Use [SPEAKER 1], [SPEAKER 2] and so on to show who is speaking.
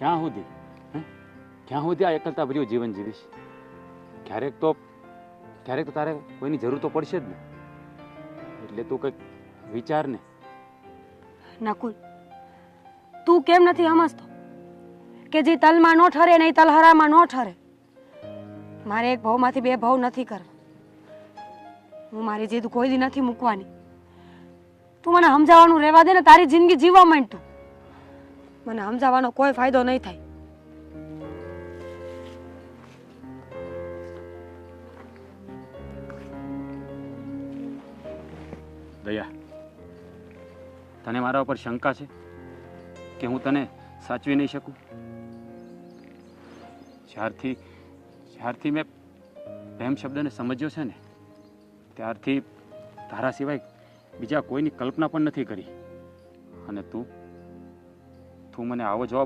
[SPEAKER 1] ક્યાં સુધી ક્યાં સુધી આ એકલતા ભર્યું જીવન જીવીશ? ક્યારેક તો તારે કોઈની જરૂર તો પડશે જ ને. એટલે તું કંઈક વિચાર ને.
[SPEAKER 2] નકુલ, તું કેમ નથી સમજતો કે જે તલમાં ન ઠરે ને એ તલહરામાં ન ઠરે? મારે એક ભાવમાંથી બે ભાવ નથી કરવા. હું મારી જીદ કોઈ દી નથી મૂકવાની. તું મને સમજાવવાનું રહેવા દે ને. તારી જિંદગી જીવવા માંડ તું. મને સમજાવવાનો કોઈ ફાયદો નહીં થાય.
[SPEAKER 1] દયા, તને મારા ઉપર શંકા છે કે હું તને સાચવી નહીં શકું? જ્યારથી મેં પ્રેમ શબ્દને સમજ્યો છે ને, ત્યારથી તારા સિવાય બીજા કોઈની કલ્પના પણ નથી કરી. અને તું મને આવો જવાબ